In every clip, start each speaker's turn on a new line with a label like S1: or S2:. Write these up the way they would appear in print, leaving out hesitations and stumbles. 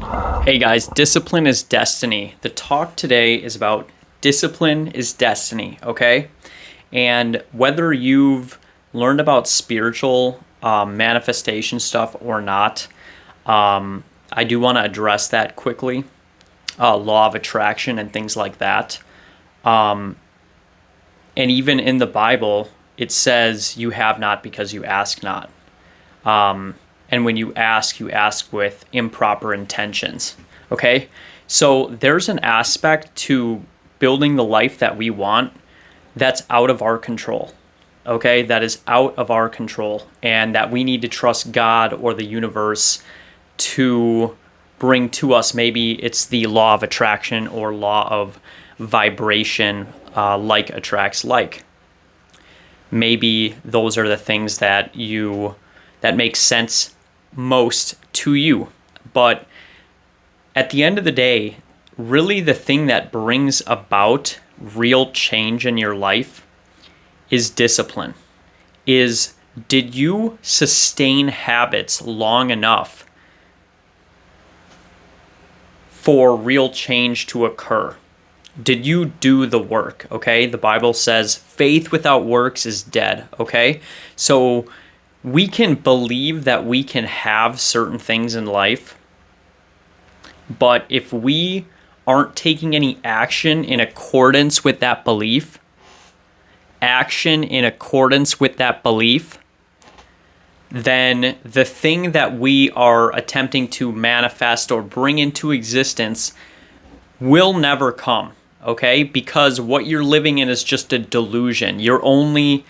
S1: Hey guys, discipline is destiny. The talk today is about discipline is destiny, okay? And whether you've learned about spiritual manifestation stuff or not, I do want to address that quickly. Law of attraction and things like that. And even in the Bible, it says you have not because you ask not. And when you ask with improper intentions. Okay? So there's an aspect to building the life that we want that's out of our control. Okay? That is out of our control. And that we need to trust God or the universe to bring to us. Maybe it's the law of attraction or law of vibration, like attracts like. Maybe those are the things that make sense most to you. But at the end of the day, really the thing that brings about real change in your life is discipline. Did you sustain habits long enough for real change to occur? Did you do the work? Okay, the Bible says faith without works is dead. Okay, so we can believe that we can have certain things in life, but if we aren't taking any action in accordance with that belief, then the thing that we are attempting to manifest or bring into existence will never come, okay? Because what you're living in is just a delusion. You're only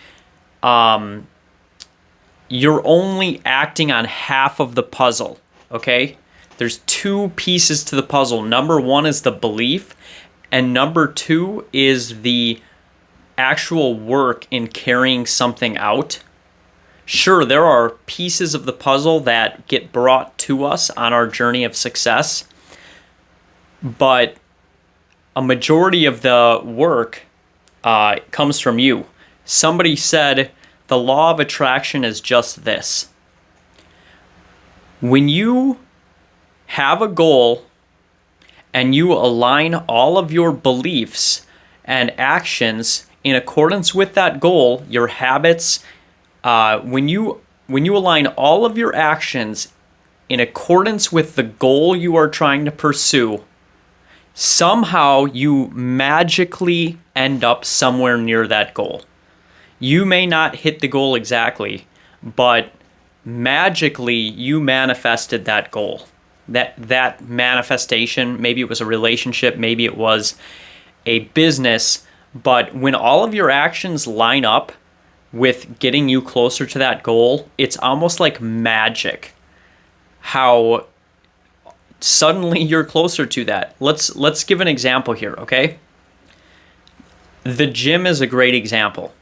S1: acting on half of the puzzle, okay? There's two pieces to the puzzle. Number one is the belief, and number two is the actual work in carrying something out. Sure, there are pieces of the puzzle that get brought to us on our journey of success, but a majority of the work comes from you. Somebody said, the law of attraction is just this. When you have a goal and you align all of your beliefs and actions in accordance with that goal, your habits, when you align all of your actions in accordance with the goal you are trying to pursue, somehow you magically end up somewhere near that goal. You may not hit the goal exactly, but magically you manifested that goal. That manifestation, maybe it was a relationship, maybe it was a business, but when all of your actions line up with getting you closer to that goal, it's almost like magic how suddenly you're closer to that. Let's give an example here, okay? The gym is a great example.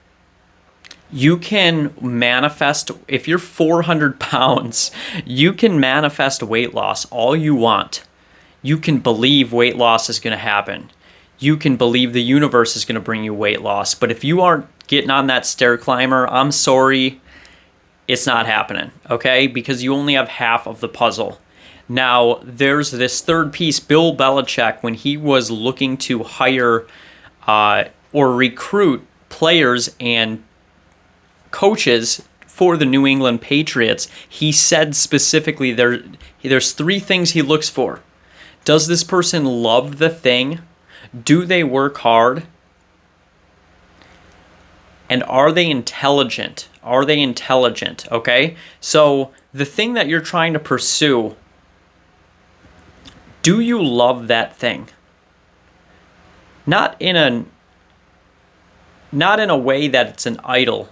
S1: You can manifest, if you're 400 pounds, you can manifest weight loss all you want. You can believe weight loss is going to happen. You can believe the universe is going to bring you weight loss. But if you aren't getting on that stair climber, I'm sorry, it's not happening, okay? Because you only have half of the puzzle. Now, there's this third piece. Bill Belichick, when he was looking to hire or recruit players and coaches for the New England Patriots, he said specifically there's three things he looks for. Does this person love the thing? Do they work hard? And are they intelligent? Okay? So the thing that you're trying to pursue, do you love that thing? Not in a way that it's an idol,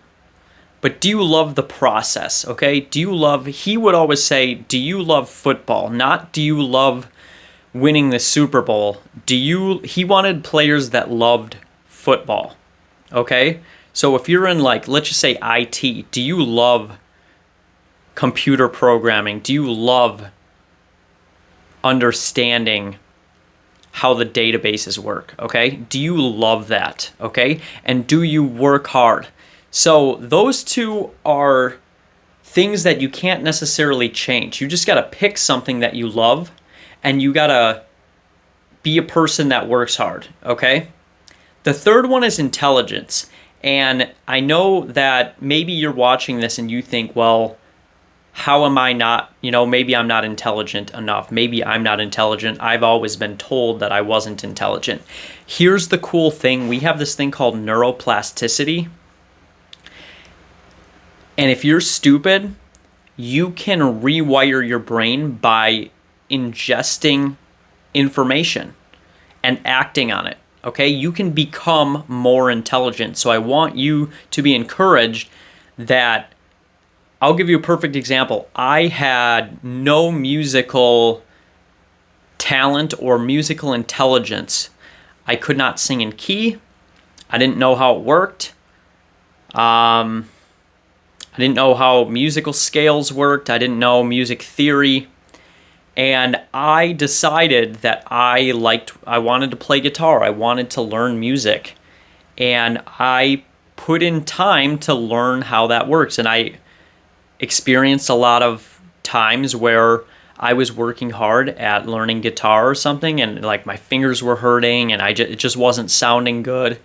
S1: but do you love the process, okay? He would always say, do you love football? Not do you love winning the Super Bowl? He wanted players that loved football, okay? So if you're in, like, let's just say IT, do you love computer programming? Do you love understanding how the databases work, okay? Do you love that, okay? And do you work hard? So those two are things that you can't necessarily change. You just got to pick something that you love and you gotta be a person that works hard, okay? The third one is intelligence. And I know that maybe you're watching this and you think, well, how am I not, maybe I'm not intelligent enough. Maybe I'm not intelligent. I've always been told that I wasn't intelligent. Here's the cool thing. We have this thing called neuroplasticity. And if you're stupid, you can rewire your brain by ingesting information and acting on it. Okay, you can become more intelligent. So I want you to be encouraged that, I'll give you a perfect example. I had no musical talent or musical intelligence. I could not sing in key. I didn't know how it worked. I didn't know how musical scales worked. I didn't know music theory. And I decided that I wanted to play guitar. I wanted to learn music. And I put in time to learn how that works. And I experienced a lot of times where I was working hard at learning guitar or something, and like my fingers were hurting and it just wasn't sounding good.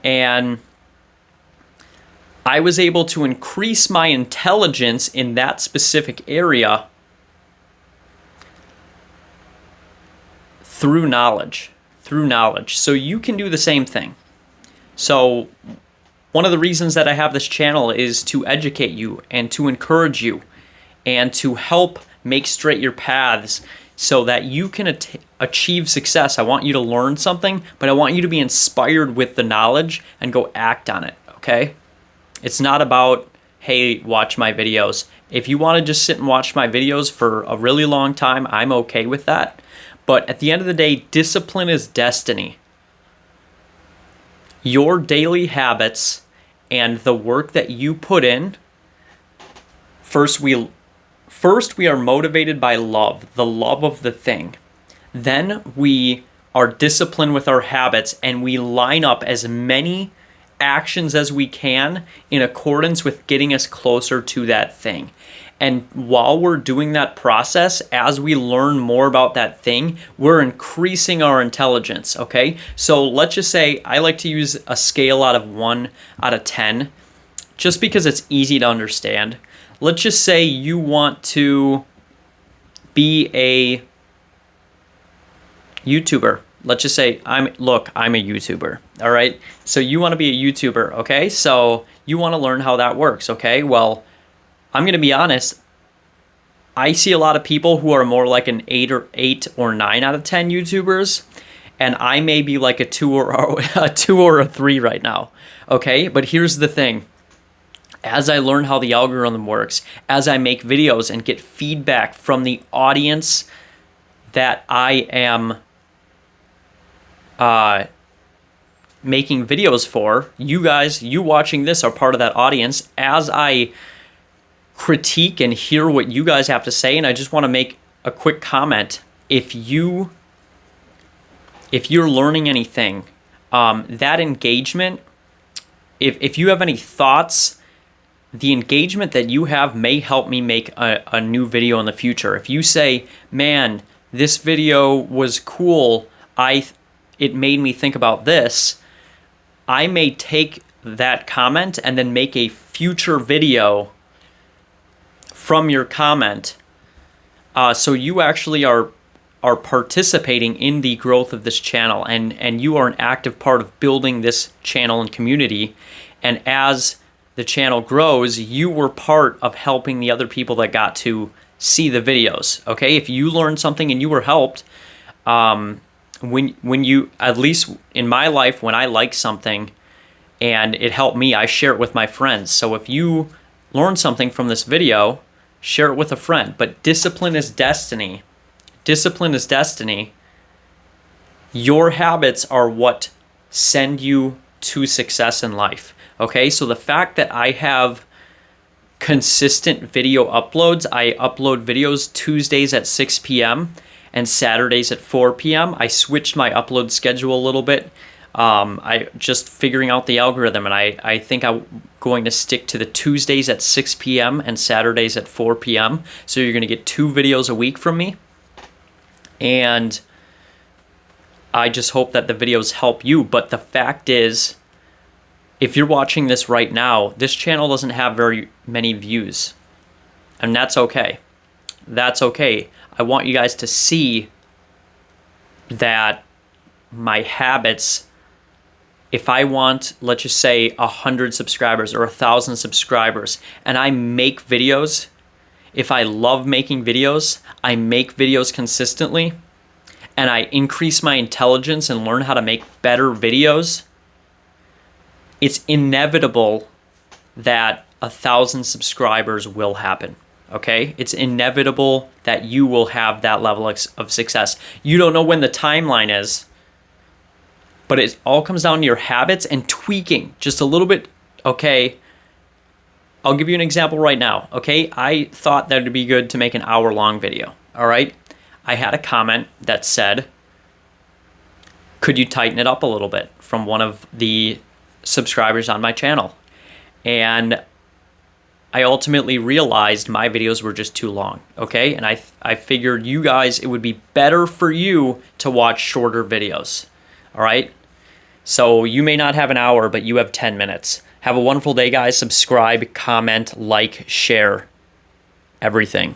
S1: And I was able to increase my intelligence in that specific area through knowledge. So you can do the same thing. So one of the reasons that I have this channel is to educate you and to encourage you and to help make straight your paths so that you can achieve success. I want you to learn something, but I want you to be inspired with the knowledge and go act on it, okay? It's not about, hey, watch my videos. If you want to just sit and watch my videos for a really long time, I'm okay with that. But at the end of the day, discipline is destiny. Your daily habits and the work that you put in, first we are motivated by love, the love of the thing. Then we are disciplined with our habits and we line up as many actions as we can in accordance with getting us closer to that thing. And while we're doing that process, as we learn more about that thing, we're increasing our intelligence, okay? So let's just say I like to use a scale out of 1 out of 10, just because it's easy to understand. Let's just say you want to be a YouTuber. Let's just say I'm a YouTuber, all right? So you want to be a YouTuber, okay? So you want to learn how that works, okay? Well, I'm going to be honest, I see a lot of people who are more like an 8 or 9 out of 10 YouTubers, and I may be like a 2 or a 3 right now, okay? But here's the thing. As I learn how the algorithm works, as I make videos and get feedback from the audience that I am making videos for, you guys, you watching this are part of that audience. As I critique and hear what you guys have to say, and I just want to make a quick comment. If you're learning anything, that engagement, if you have any thoughts, the engagement that you have may help me make a new video in the future. If you say, man, this video was cool, it made me think about this, I may take that comment and then make a future video from your comment. So you actually are participating in the growth of this channel, and you are an active part of building this channel and community. And as the channel grows, you were part of helping the other people that got to see the videos. Okay, if you learned something and you were helped, when you, at least in my life, when I like something and it helped me, I share it with my friends. So if you learn something from this video, share it with a friend. But discipline is destiny. Discipline is destiny. Your habits are what send you to success in life. Okay, so the fact that I have consistent video uploads, I upload videos Tuesdays at 6 p.m. and Saturdays at 4 p.m. I switched my upload schedule a little bit. I just figuring out the algorithm, and I think I'm going to stick to the Tuesdays at 6 p.m. and Saturdays at 4 p.m. So you're going to get 2 videos a week from me. And I just hope that the videos help you. But the fact is, if you're watching this right now, this channel doesn't have very many views. And that's okay. That's okay. I want you guys to see that my habits, if I want, let's just say 100 subscribers or 1,000 subscribers, and I make videos, if I love making videos, I make videos consistently, and I increase my intelligence and learn how to make better videos, it's inevitable that 1,000 subscribers will happen. Okay? It's inevitable that you will have that level of success. You don't know when the timeline is, but it all comes down to your habits and tweaking just a little bit. Okay, I'll give you an example right now. Okay, I thought that it'd be good to make an hour-long video. All right, I had a comment that said, could you tighten it up a little bit, from one of the subscribers on my channel. And I ultimately realized my videos were just too long, okay? And I figured you guys, it would be better for you to watch shorter videos, all right? So you may not have an hour, but you have 10 minutes. Have a wonderful day, guys. Subscribe, comment, like, share, everything.